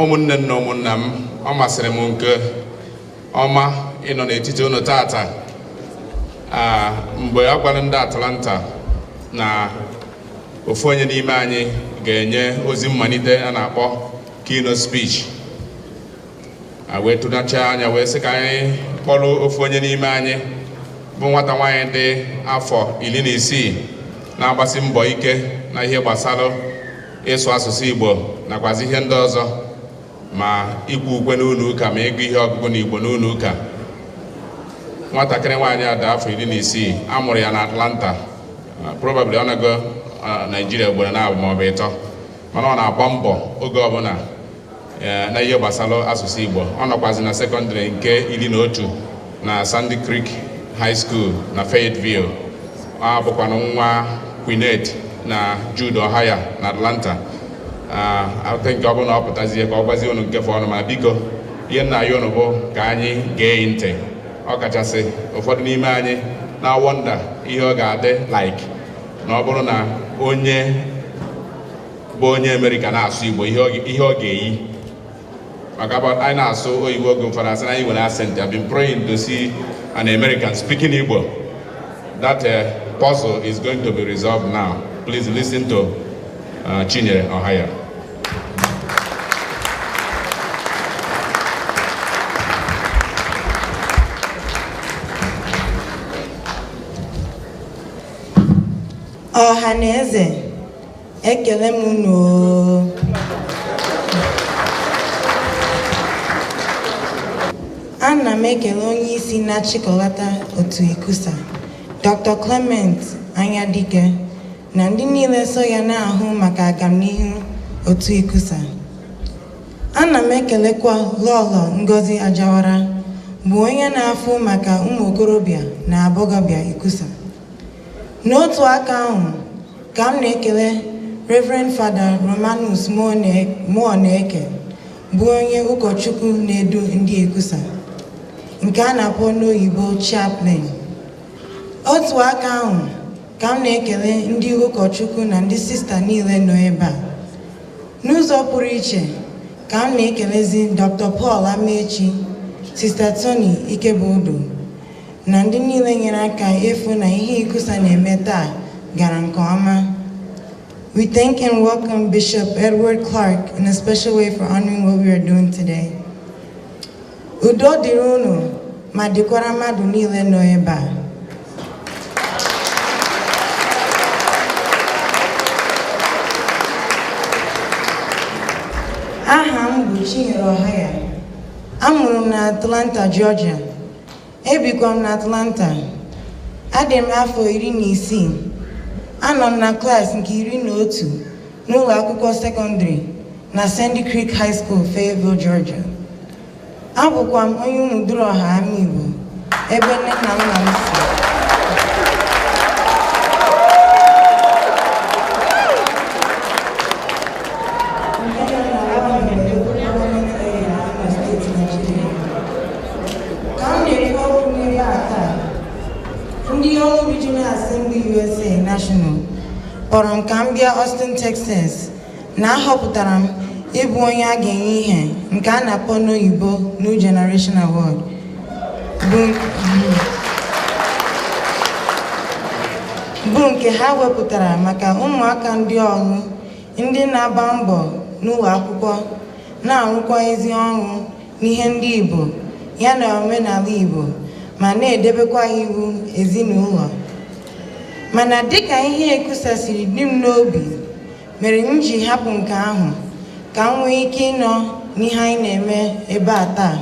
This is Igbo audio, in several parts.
Ụmụnne na ụmụnna m, ọ masịrị m nke ọma ịnọ n'etiti unu tata mgbe a gwara ndị Atlanta na ofu onye n'ime anyị ga-enye ozi mmalite a na-akpọ keynote speech. Wee tụnacha anya wee sị ka anyị kpọrọ ofu onye n'ime anyị bụ nwata nwaanyị dị afọ 16 na-agbasi mbọ ike na ihe gbasara ịsụ asụsụ Igbo nakwazi ihe ndị ọzọ, ma ikwu ukwe n'ụlọ ụka ma ịgụ ihe ọgụgụ n'Igbo n'ụlọ ụka. Nwatakịrị nwaanyị a dị afọ 16, amụrụ ya na Atlanta, probably ọ na-go Nigeria ugboro na-abụ ma ọ bụ ịtọ, mana ọ na-agba mbọ oge ọbụla na ihe gbasara asụsụ Igbo. Ọ nọkwazi na sekọndịrị nke 11 na Sandy Creek High School na Fayetteville. Ọ bụkwanụ nwa Queenette na Jude Ohio na Atlanta. I think ọ bụrụ na ọ pụtazie ka ọ gwazie unu nke fọrọ, ma biko ihe nna ya unu bụ ka anyị gee ntị. Ọ kachasị ụfọdụ n'ime anyị na-awọnda ihe ọ ga-adị like na ọ bụrụ na onye bụ onye Amerịka na-asụ Igbo, ihe ọ ga-eyi. Maka anyị na-asụ oyibo oge ụfọdụ asị na anyị nwere accent. I've been praying to see an American speaking Igbo. That puzzle is going to be resolved now. Please listen to Chinyere Ohaya. Ọhaneze, ekele m unu. Ana m ekele onye isi na-achịkọlata otu Ikusa, Dr. Clement Anyadike, na ndị niile so ya na-ahụ maka agamnihu otu Ikusa. Ana m ekelekwa Lọlọ Ngozi Ajawara, bụ onye na-afụ maka ụmụ okorobịa na agbọghọbịa Ikusa. N'otu aka ahụ ka m na-ekele Reverend Father Romanus Mooneke, bụ onye ụkọchukwu na-edu ndị Ikusa, nke a na-akpọ n'oyibo chaplain. Otu aka ahụ ka m na-ekele ndị ụkọchukwu na ndị sista niile nọ ebe a. N'ụzọ pụrụ iche ka m na-ekelezi Dr. Paul Amechi, Sister Tony Ikebodo, na ndị niile nyere aka efu na ihe Ikusa na-eme taa gara nke ọma. We thank and welcome Bishop Edward Clark in a special way for honoring what we are doing today. Udo dịrị unu ma dịkwara mmadụ niile nọ ebe a. Aha m bụ Chinyere Ohaya. Amụrụ m na Atlanta, Georgia. Ebikwa m na Atlanta. Adị m afọ 16. Anọ m na klaasị nke 11 n'ụlọ akwụkwọ sekọndịrị na Sandy Creek High School, Fayetteville, Georgia. Abụkwa m onye Umuduruọha Amigbo, ebe nne na nna m si. Ndị ọrụ Regional Assembly USA National kpọrọ m ka m bịa Austin, Texas, na ahọpụtara m ịbụ onye a ga-enye ihe nke a na-akpọ n'oyibo New Generation Award, bụ nke ha wepụtara maka ụmụaka ndị ọrụ ndị na-agba mbọ n'ụlọ akwụkwọ, na-arụkwa ezi ọrụ n'ihe ndị Igbo ya na omenala Igbo, ma na-edebekwa iwu ezinụlọ. Mana dịka ihe Ikusa siri dị m n'obi mere m ji hapụ nke ahụ ka m nwee ike ịnọ n'ihe anyị na-eme ebe a taa.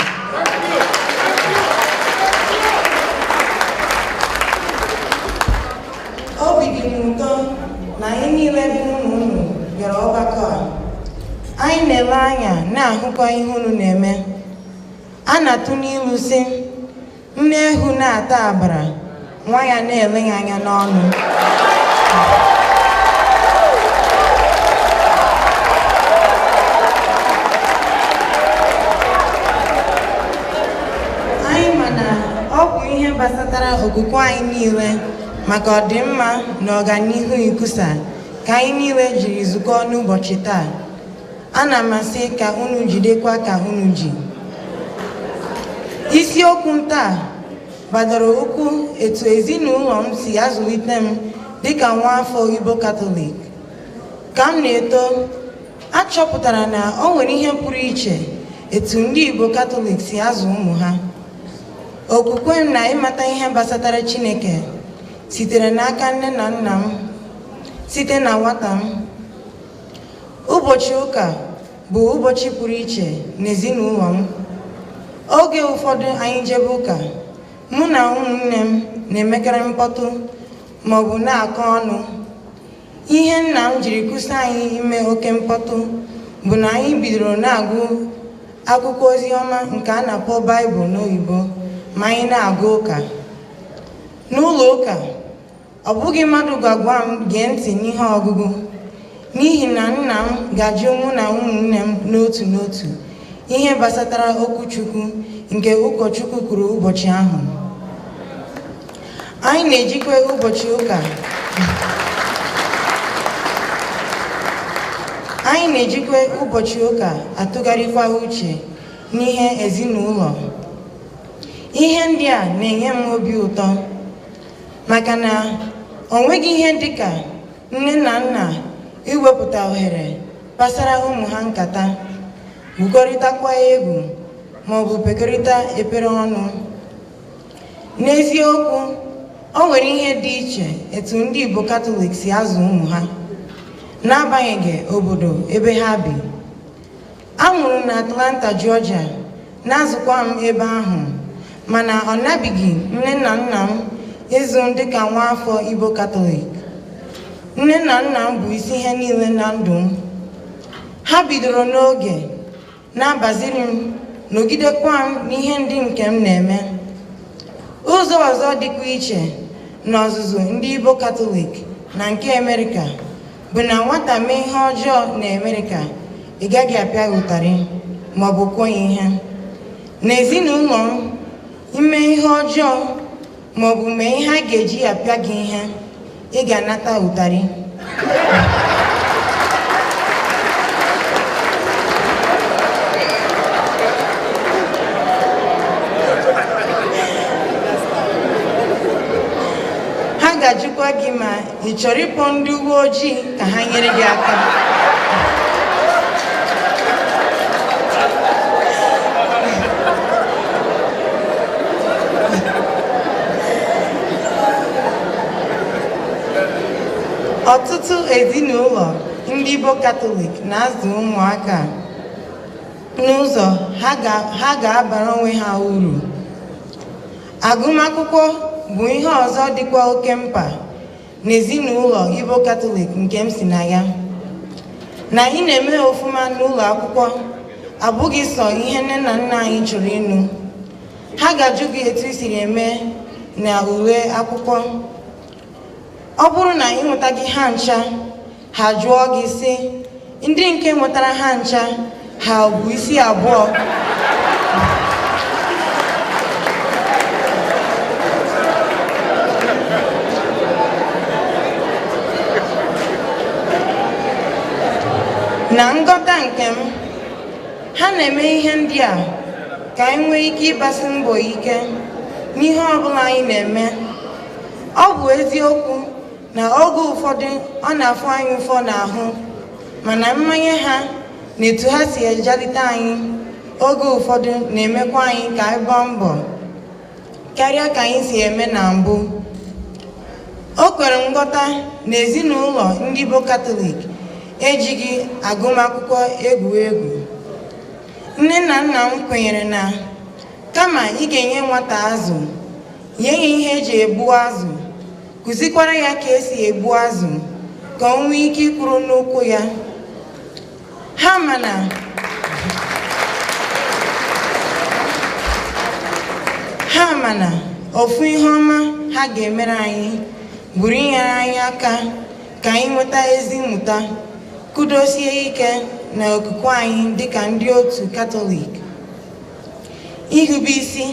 Obi dị m ụtọ na anyị niile bụ ụmụ bịara ọgbakọ a. Anyị na-ele anya na-ahụkwa ihe unu na-eme. A na-atụ n'ilu sị, nne ehu na-ata abara, nwa ya na-ele ya anya n'ọnụ. okwukwe anyị niile maka ọdịmma na ọganihu ikwusa ka anyị niile jiri zukọ n'ụbọchị taa. Ana m asị ka unu jidekwa ka unu ji. Isiokwu m taa gbadoro ụkwụ etu ezinụlọ m si azụlite m dịka nwa afọ Igbo Katọlik. Ka m na-eto, achọpụtara na o nwere ihe pụrụ iche etu ndị Igbo Katọlik si azụ ụmụ ha. Okwukwe m na ịmata ihe gbasatara Chineke sitere n'aka nne na nna m site na nwata m. Ụbọchị ụka bụ ụbọchị pụrụ iche n'ezinụlọ m. Oge ụfọdụ anyị jebe ụka, mụ na ụmụnne m na-emekarị mkpọtụ maọbụ na-akọ ọnụ. Ihe nna m jiri kụsa anyị ime oke mkpọtụ bụ na anyị bidoro na-agụ akwụkwọ oziọma nke a na-akpọ Baịbụl n'oyibo ma anyị na-agụ ụka. N'ụlọ ụka, ọ bụghị mmadụ ga-agwa m gee ntị n'ihe ọgụgụ, n'ihi na nna m ga-ajụ mụ na ụmụnne m n'otu n'otu ihe gbasatara okwu Chukwu nke ụkọchukwu kwuru ụbọchị ahụ. Anyị na-ejikwa ụbọchị ụka atụgharịkwa uche n'ihe ezinụlọ. Ihe ndị a na-enye m obi ụtọ maka na o nweghị ihe dịka nne na nna iwepụta ohere gbasara ụmụ ha nkata, gwukọrịtakwa egwu maọbụ pekọrịta ekpere ọnụ. N'eziokwu, o nwere ihe dị iche etu ndị Igbo Katọlik si azụ ụmụ ha n'agbanyeghị obodo ebe ha bi. A mụrụ na Atlanta, Georgia, na-azụkwa m ebe ahụ, mana ọ nabighị nne na nna m ịzụ m dịka nwa afọ Igbo Katọlik. Nne na nna m bụ isi ihe niile na ndụ m. Ha bidoro n'oge na-agbaziri m, nọgidekwa m n'ihe ndị nke m na-eme. Ụzọ ọzọ dịkwa iche n'ọzụzụ ndị Igbo Katọlik na nke Amerịka bụ na nwata mee ihe ọjọọ na Amerịka, ị gaghị apịa ya ụtarị maọbụ kwuo ya ihe. N'ezinụlọ m, ime ihe ọjọọ maọbụ mee ihe a ga-eji apịa gị ihe, ị ga-anata ụtarị. Ha ga-ajụkwa gị ma ị chọrọ ịkpọ ndị uwe ojii ka ha nyere gị aka. Ọtụtụ ezinụlọ ndị Igbo Katọlik na-azụ ụmụaka n'ụzọ ha ga-abara onwe ha uru. Agụmakwụkwọ bụ ihe ọzọ dịkwa oke mkpa n'ezinụlọ Igbo Katọlik nke m si na ya. Na ị na-eme ọfụma n'ụlọ akwụkwọ abụghị sọ ihe nne na nna anyị chọrọ ịnụ. Ha ga-ajụ gị etu i siri eme na ule akwụkwọ. Ọ bụrụ na ị nwetaghị ha ncha, ha jụọ gị sị, ndị nke nwetara ha ncha ha bụ isi abụọ? Na nghọta nke m, ha na-eme ihe ndị a ka anyị nwee ike ịgbasi mbọ ike n'ihe ọbụla anyị na-eme. Ọ bụ eziokwu na oge ụfọdụ ọ na-afụ anyị ụfọ n'ahụ, mana mmanye ha na etu ha si ejalite anyị oge ụfọdụ na-emekwa anyị ka anyị gbaa mbọ karịa ka anyị si eme na mbụ. O kwere nghọta na ezinụlọ ndị Igbo Katọlik ejighị agụmakwụkwọ egwu egwu. Nne na nna m kwenyere na kama ị ga-enye nwata azụ, nye ya ihe eji egbu azụ, kụzikwara ya ka esi egbu azụ ka o nwee ike ikwuru n'ụkwụ ya. Ha mana ofu ihe ọma ha ga-emere anyị bụrụ inyere anyị aka ka anyị nweta ezi mmụta, kudosie ike na okwukwe anyị dịka ndị otu Katọlik. Ihube isi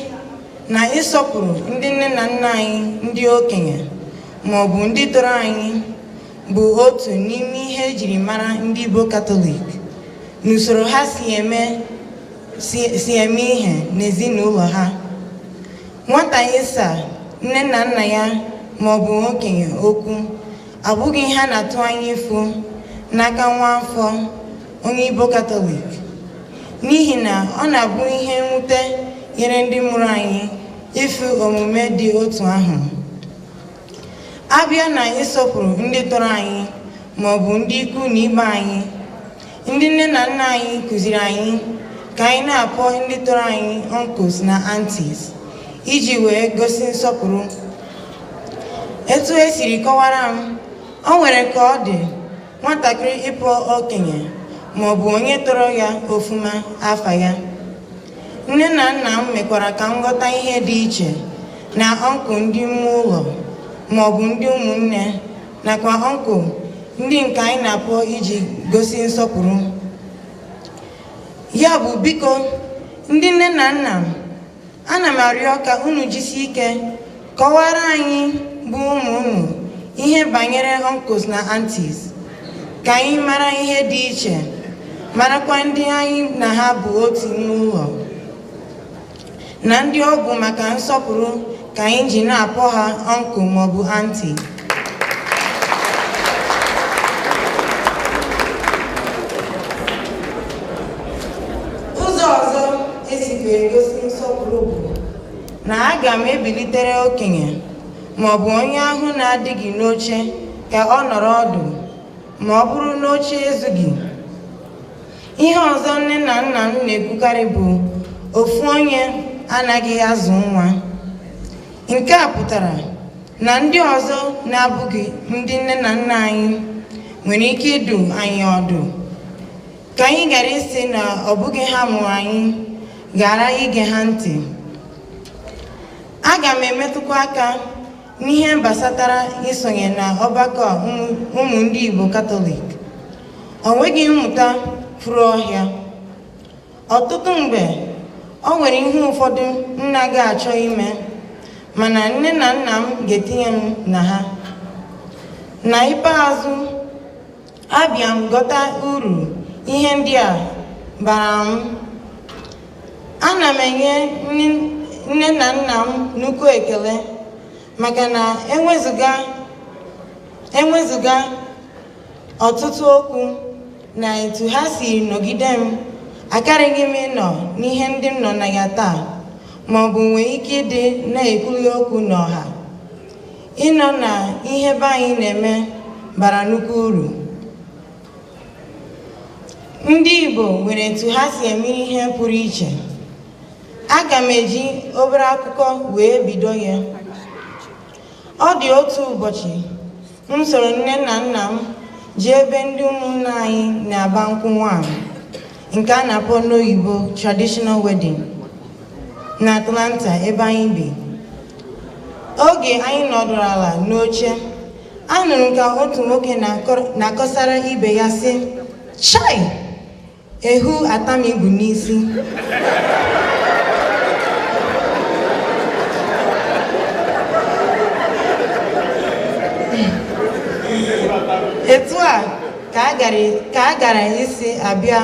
na ịsọpụrụ ndị nne na nna anyị ndị okenye ma ọ bụ ndị tọrọ anyị bụ otu n'ime ihe ejiri mara ndị Igbo Katọlik n'usoro ha si eme ihe n'ezinụlọ ha. Nwata ịsa nne na nna ya ma ọ bụ okenye okwu abụghị ihe a na-atụ anya ịfụ n'aka nwa afọ onye Igbo Katọlik, n'ihi na ọ na-abụ ihe mwute nyere ndị mụrụ anyị ịfụ omume dị otu ahụ. Abịa na ịsọpụrụ ndị tọrọ anyị ma ọ bụ ndị ikwu na ibe anyị, ndị nne na nna anyị kụziri anyị ka anyị na-akpọ ndị tọrọ anyị uncles na aunties iji wee gosi nsọpụrụ. Etu esiri kọwara m, o nwere ka ọ dị nwatakịrị ịkpọ okenye ma ọ bụ onye tọrọ ya ofuma afa ya. Nne na nna m mekwara ka m ghọta ihe dị iche na ọnkụl ndị ime ụlọ ma ọ bụ ndị ụmụnne nakwa ọnkụl ndị nke anyị na-akpọ iji gosi nsọpụrụ. Ya bụ, biko ndị nne na nna m, ana m arịọ ka unu jisie ike kọwara anyị bụ ụmụ unu ihe banyere uncles na aunties, ka anyị mara ihe dị iche, marakwa ndị anyị na ha bụ otu n'ụlọ na ndị ọ bụ maka nsọpụrụ ka anyị ji na-akpọ ha uncle maọbụ auntie. Ụzọ ọzọ esikwa egosi nsọpụrụ bụ na aga m ebilitere okenye maọbụ onye ahụ na-adịghị n'oche ka ọ nọrọ ọdụ ma ọ bụrụ na oche ezughị. Ihe ọzọ nne na nna m na-ekwukarị bụ ofu onye anaghị azụ nwa. Nke a pụtara na ndị ọzọ na-abụghị ndị nne na nna anyị nwere ike ịdụ anyị ọdụ, ka anyị ghara isi na ọ bụghị ha mụrụ anyị, ghara ige ha ntị. Aga m emetụkwa aka n'ihe gbasatara isonye na ọgbakọ ụmụ ndị Igbo Katọlik. O nweghị mmụta furu ọhịa. Ọtụtụ mgbe o nwere ihe ụfọdụ m naghị achọ ime, mana nne na nna m ga-etinye m na ha. Na ikpeazụ, abịa m ghọta uru ihe ndị a bara m. Ana m enye nne na nna m nnukwu ekele maka na enwezuga ọtụtụ okwu na etu ha si nọgide m, akarịghị m ịnọ n'ihe ndị m nọ na ya taa, ma ọ bụ nwee ike ịdị na-ekwuli okwu n'ọha. Ịnọ na ihe be anyị na-eme bara nnukwu uru. Ndị Igbo nwere etu ha si eme ihe pụrụ iche. Aga m eji obere akụkọ wee bido ya. Ọ dị otu ụbọchị m soro nne na nna m ji ebe ndị ụmụnne anyị na-agba nkwụ nwaanyị, nke a na-akpọ n'oyibo traditional wedding, na Atlanta ebe anyị bi. Oge anyị nọdụrụ ala n'oche, anụrụ m ka otu nwoke na-akọsara ibe ya sị, "Chai! Ehu atamibu n'isi." Etu a ka a gara isi abịa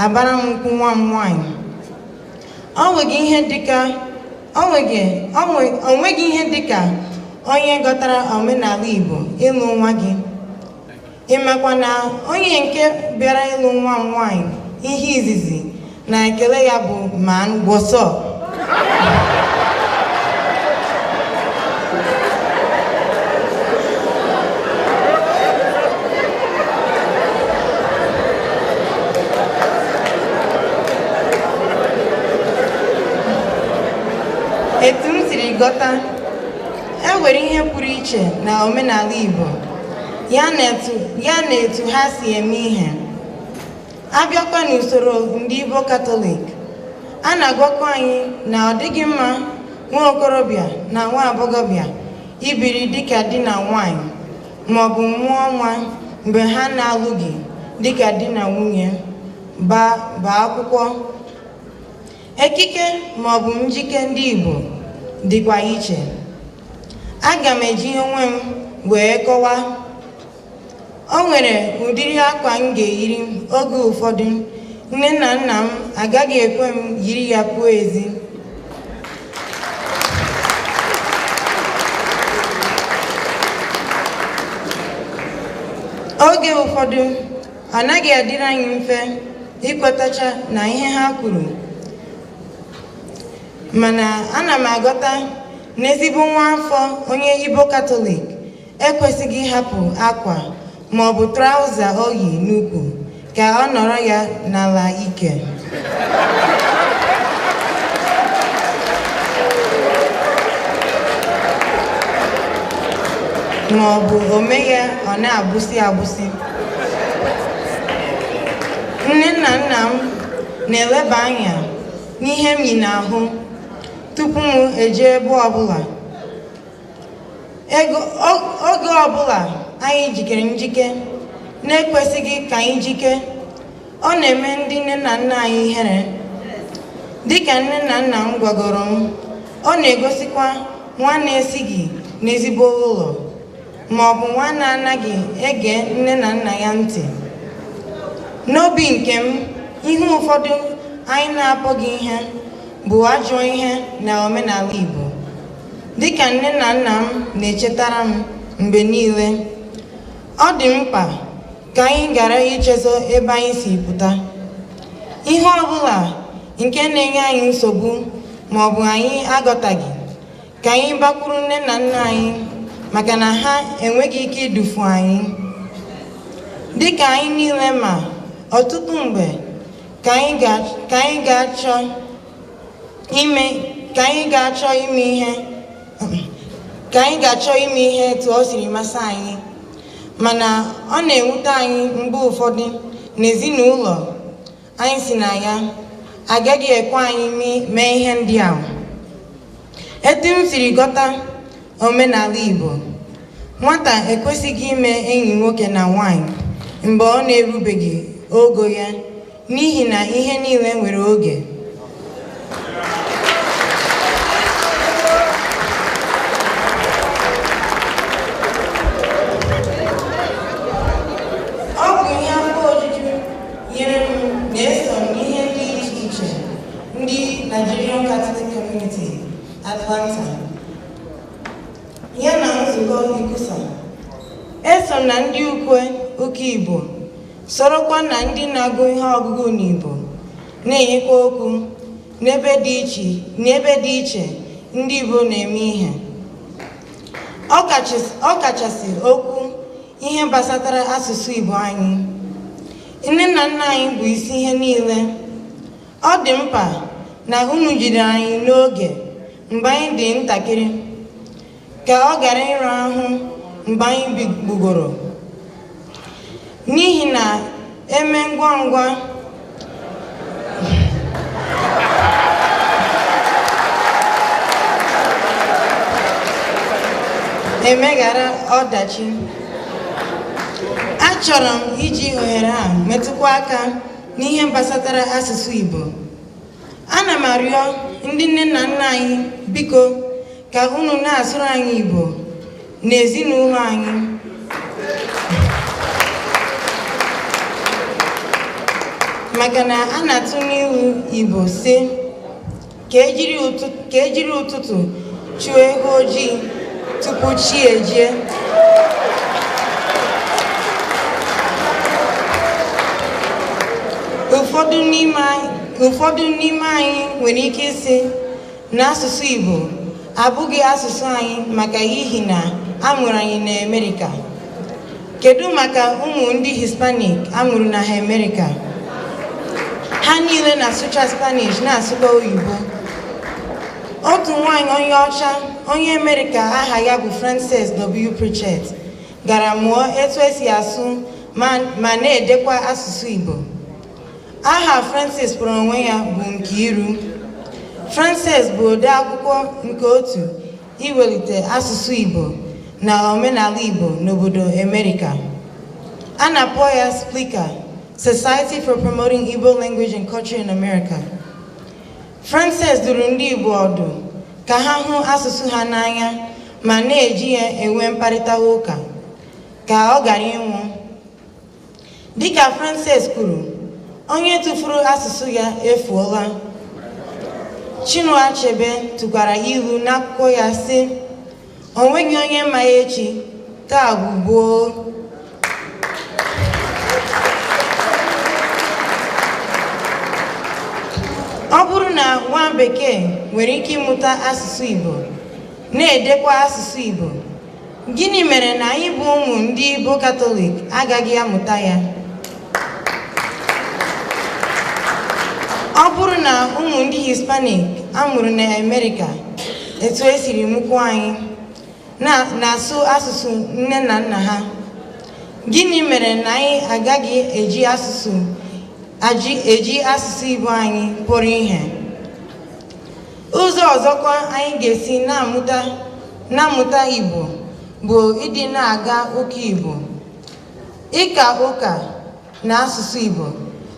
abara m nkwụ nwa m nwanyị. Onweghị ihe dịka onye gọtara omenala Igbo ịlụ nwa gị. Ịmakwa na onye nke bịara ịlụ nwa m nwanyị, ihe izizi na ekele ya bụ "Man, what's up?" Etu m siri ghọta, enwere ihe pụrụ iche na omenala Igbo ya na etu ha si eme ihe. Abịakwa n'usoro ndị Igbo Katọlik, a na-agwakọ anyị na ọ dịghị mma nwa okorobịa na nwa agbọghọbịa ibiri dịka di na nwanyị ma ọ bụ mụọ nwa mgbe ha na-alụghị dịka di na nwunye, baa akwụkwọ. Ekike ma ọ bụ njike ndị Igbo dịkwa iche. Aga m eji onwe m wee kọwaa. O nwere ụdịrị akwa m ga-eyiri oge ụfọdụ nne na nna m agaghị ekwe m yiri ya pụọ ezi. Oge ụfọdụ ọ naghị adịrị anyị mfe ikwetacha na ihe ha kwuru, mana ana m aghọta na ezigbo nwa afọ onye Igbo Katọlik ekwesịghị ịhapụ akwa ma ọ bụ trauza o yi n'ukwu ka ọ nọrọ ya n'ala ike. Ma ọ bụ ome ya ọ na-agbụsị agbụsị. Nne na nna m na-eleba anya n'ihe m yi n'ahụ tupu m eje ebe ọbụla. Oge ọbụla anyị jikere njike na-ekwesịghị ka anyị jike, ọ na-eme ndị nne na nna anyị ihere. Dịka nne na nna m gwagoro m, ọ na-egosikwa nwa na-esighị n'ezigbo ụlọ ma ọ bụ nwa na-anaghị ege nne na nna ya ntị. N'obi nke m, ihe ụfọdụ anyị na-apụghị ihe bụ ajọ ihe na omenala Igbo. Dịka nne na nna m na-echetara m mgbe niile, ọ dị mkpa ka anyị ghara ichezo ebe anyị si pụta. Ihe ọbụla nke na-enye anyị nsogbu ma ọ bụ anyị aghọtaghị, ka anyị bakwuru nne na nna anyị maka na ha enweghị ike idufu anyị. Dịka anyị niile ma, ọtụtụ mgbe ka anyị ga-achọ ime ihe etu o siri masị anyị, mana ọ na-ewute anyị mgbe ụfọdụ na ezinụlọ anyị si na ya agaghị ekwe anyị mee ihe ndị a. Etu m siri ghọta omenala Igbo, nwata ekwesịghị ime enyi nwoke na nwanyị mgbe ọ na-erubeghị ogo ya, n'ihi na ihe niile nwere oge. Ọ bụ ihe afọ ojuju nyere m na-eso n'ihe dị iche iche ndị Nigerian Catholic Community Atlanta ya na nzukọ Ikusa. Eso na ndị ukwe ụka Igbo, sorokwa na ndị na-agụ ihe ọgụgụ n'Igbo, na-enyekwa okwu n'ebe dị iche ndị Igbo na-eme ihe. Ọ kachasị okwu ihe gbasatara asụsụ Igbo anyị. Nne na nna anyị bụ isi ihe niile. Ọ dị mkpa na unu jidere anyị n'oge mgbe anyị dị ntakịrị, ka ọ ghara ịra ahụ mgbe anyị gbugoro, n'ihi na eme ngwa ngwa emeghara ọdachi. Achọrọ m iji ohere a metụkwa aka n'ihe gbasatara asụsụ Igbo. Ana m arịọ ndị nne na nna anyị, biko ka unu na-asụrụ anyị Igbo n'ezinụlọ anyị. Maka na a na-atụ n'ilu Igbo sị, ka ejiri ụtụtụ chụọ ewu ojii tupu chi ejie. Ụfọdụ n'ime anyị nwere ike ịsị na asụsụ Igbo abụghị asụsụ anyị maka ihi na a mụrụ anyị na Amerịka. Kedu maka ụmụ ndị Hispanic a mụrụ na Amerịka? Ha niile na-asụcha Spanish na-asụkwa oyibo. Otu nwaanyị onye ọcha onye Amerịka aha ya bụ Frances W. Pritchett gara mụọ etu esi asụ ma na-edekwa asụsụ Igbo. Aha Frances kpọrọ onwe ya bụ Nkiru. Frances bụ ode akwụkwọ nke otu iwelite asụsụ Igbo na omenala Igbo n'obodo Amerịka. A na-akpọ ya SPLICA, Society for Promoting Igbo Language and Culture in America. Frances duru ndị Igbo ọdụ ka ha hụ asụsụ ha n'anya ma na-eji ya enwe mkparịta ụka ka ọ gara ịnwụ. Dịka Francis kwuru, onye tụfuru asụsụ ya efuola. Chinua Achebe tụkwara ilu n'akwụkwọ ya sị, o nweghị onye ma echi, taa bụ gboo. Ọ bụrụ na nwa bekee nwere ike ịmụta asụsụ Igbo, na-edekwa asụsụ Igbo, gịnị mere na anyị bụ ụmụ ndị Igbo Katọlik agaghị amụta ya? Ọ bụrụ na ụmụ ndị Hispanic amụrụ na Amerịka etu esiri mụkwu anyị na-asụ asụsụ nne na nna ha, gịnị mere na anyị agaghị eji asụsụ Igbo anyị pụrụ ihe? Ụzọ ọzọkwa anyị ga-esi na-amụta Igbo bụ ịdị na-aga ụka Igbo. Ịka ụka na asụsụ Igbo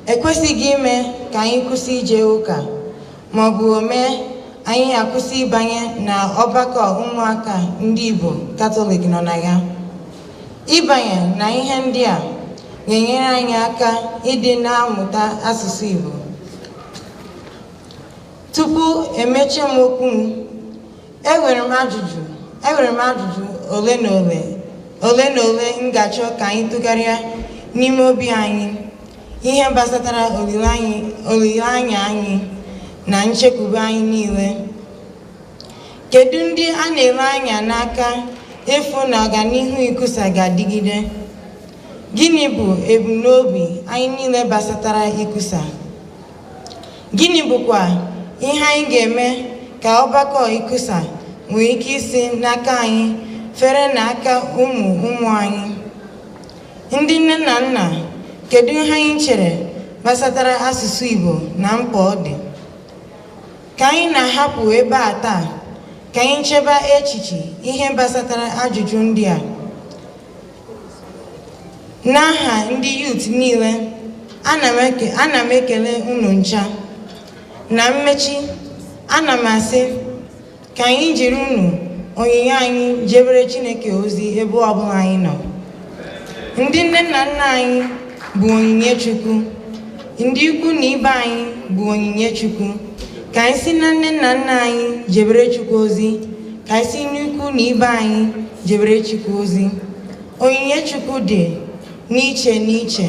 ekwesịghị ime ka anyị kwụsị ije ụka, ma ọ bụ mee anyị akwụsị ịbanye na ọgbakọ ụmụaka ndị Igbo Katọlik nọ na ya. Ịbanye na ihe ndị a ga-enyere anyị aka ịdị na-amụta asụsụ Igbo. Tupu emechie m okwu m, enwere m ajụjụ ole na ole m ga-achọ ka anyị tụgharịa n'ime obi anyị ihe gbasatara olileanya anyị na nchekwube anyị niile. Kedu ndị a na-ele anya n'aka ịfụ na ọganihu ikwusa ga-adịgide? Gịnị bụ ebumnobi anyị niile gbasatara ikwusa? Gịnị bụkwa ihe anyị ga-eme ka ọgbakọ ikwusa nwee ike isi n'aka anyị fere n'aka ụmụ anyị? Ndị nne na nna, kedu ihe anyị chere gbasatara asụsụ Igbo na mkpa ọ dị? Ka anyị na-ahapụ ebe a taa, ka anyị cheba echiche ihe gbasatara ajụjụ ndị a. N'aha ndị youth niile, ana m ekele unu ncha. Na mmechi, ana m asị ka anyị jiri unu onyinye anyị jebere Chineke ozi ebe ọbụla anyị nọ. Ndị nne na nna anyị bụ onyinye Chukwu, ndị ikwu na ibe anyị bụ onyinye Chukwu. Ka anyị si na nne na nna anyị jebere Chukwu ozi, ka anyị si n'ikwu na ibe anyị jebere Chukwu ozi. Onyinye Chukwu dị n'iche n'iche.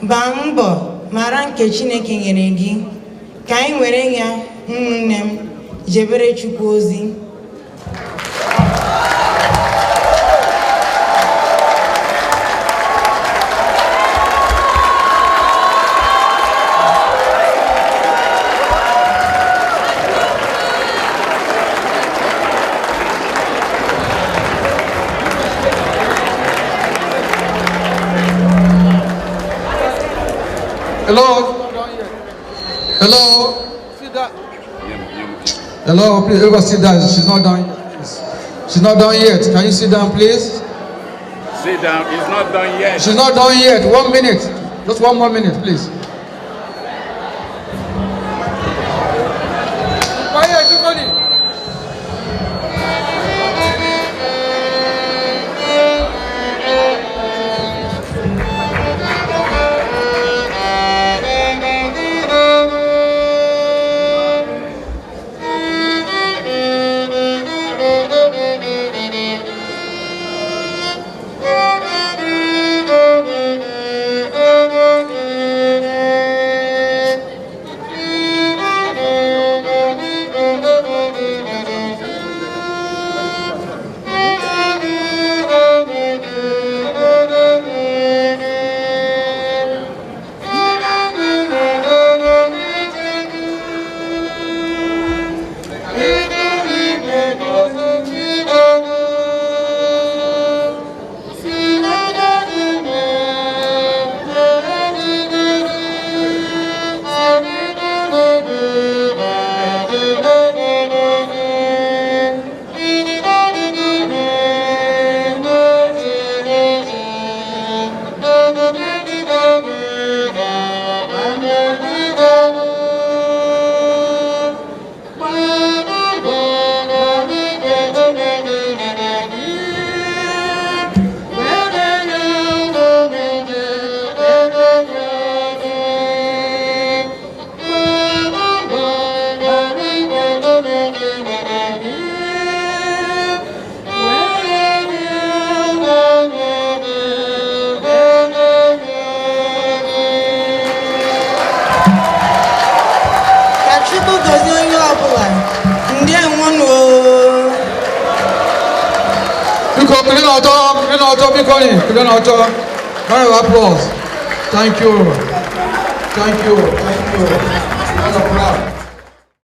Gbaa mbọ mara nke Chineke nyere gị, ka anyị were ya, ụmụnne m, jebere Chukwu ozi. Hello, please, everybody sit down. She's not done yet. She's not done yet. Can you sit down, please? Sit down. It's not done yet. She's not done yet. 1 minute. Just 1 more minute, please. Biko, round of applause. Thank you. Thank you. Thank you. Round of applause.